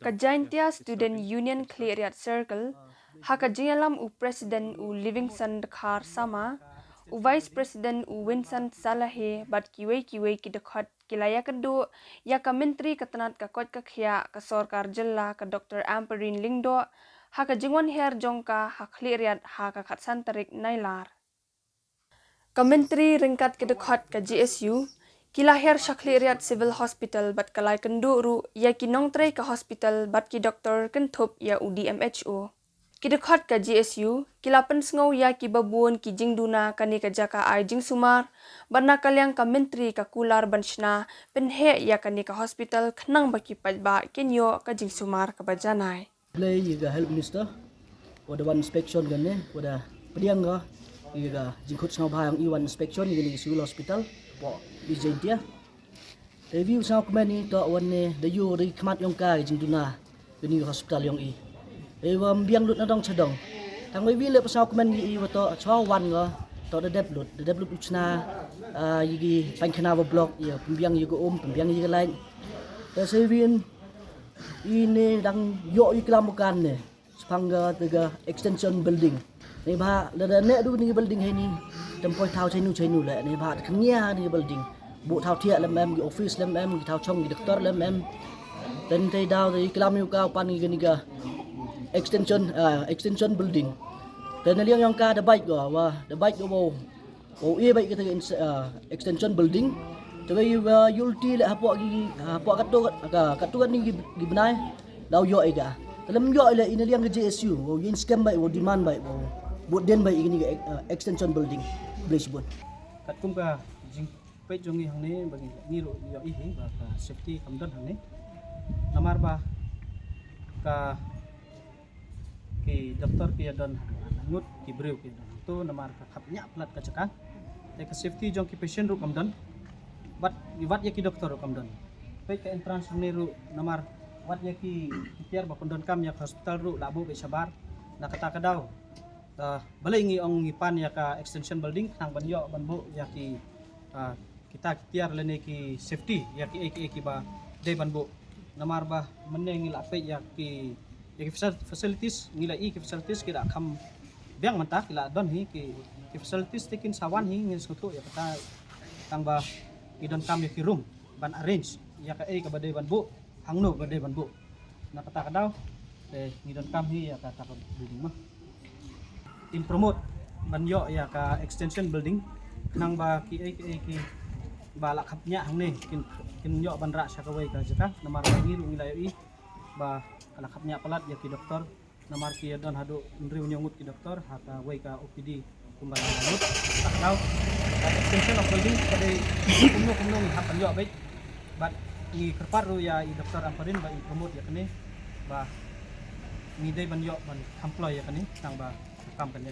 Kajaintia Student Union Cleariat Circle, Hakajingalam u President u Livingston Khar Sama, u Vice President u Vincent Salahe bat kiwe ki dekat kilaya kedu ya ka Menteri Ketenat ka kot kakhya ka Sorkar Jella ka Dr. Amperin Lingdo, Hakajingwan Her Jongka ha Cleariat ha ka Khatsan Tarik Nailar. Ka Menteri ringkat ki dekat ka GSU, kilahir Cleariat Civil Hospital bat kalai kendu ru ya ki nongtre ka hospital bat ki doktor kentup ya UDMHO. Ki dekat ka GSU, kilapan sengau ya ki babuan ki jingduna kani ka jaka ai jing sumar, barna kalyang ka menteri ka kular banshna penhe ya kani ka hospital khnang baki pajba kenyo ka jing sumar ka bajanai. Play yiga health minister, wada one inspection ganne, wada pedianga yiga jingkut sengau bahang iwan inspection yiga civil hospital, po di Jaintia. Review sengau kemani to wanne the you ri kmat yongka jingduna gani hospital yong i. Ewa biang lut nadong chadong. Tang review le pasau kemani i wato chaw wan ga to the depth uchna yigi pankanawa block ya pembiang yiga pembiang yiga lain. Tasewin ini dang yo iklam bukan ne sepangga tega extension building ni ba la ne du ni building ni tempoi thau chainu le ni ba khnya ni building bu thau thia lam em office lam em thau chong doctor lam em ten tay daw iklam yu ka pan ni ga extension building ten liang yang ka da bike go wa da bike go o e bike ke extension building tapi yulti le hapo katu ni gibnai daw yo ega dalam yo le ini liang ke GSU o yin scam bai o demand bai o buat den bai ini extension building Brisbane katum ka jing pe jongi hangne bagi ni ro yo i ba ka safety kamdan hangne namar ba ka ki doktor ki don ngut ki brew ki to namar ka khapnya plat ka cakang te ka safety jong ki patient ro kamdan wat ya ki doktor kamdon pe ka entrance ni ru namar wat ya ki tiar ba kondon kam ya hospital ru labo be sabar na kata kadaw balai ngi ong ngipan ya ka extension building nang banyo banbo ya ki kita tiar lene ki safety ya ki ba de banbo namar ba meneng la pe ya ki facilities ngila ki facilities kira kham biang manta kila don hi ki facilities tekin sawan hi ngin soto ya kata tang ba idon kami ki room ban arrange ya ka ka badai ban bu hangno badai ban bu na kata kadaw ngidon kami ya ka building mah in promote ban yo ya ka extension building nang ba ki ba la khapnya hangne kin yo ban ra sa ka wai ka jaka namar ngi ru ngilay i ba ala khapnya palat ya ki doktor namar ki don hadu nriu nyongut ki doktor ha ka wai ka OPD kumbala lut kadaw extension of building pada kumno ni hapan yo baik bat i kerpar ru ya i doktor Amperin ba i promote ya kene ba ni dai ban yo ban employ ya kene nang ba company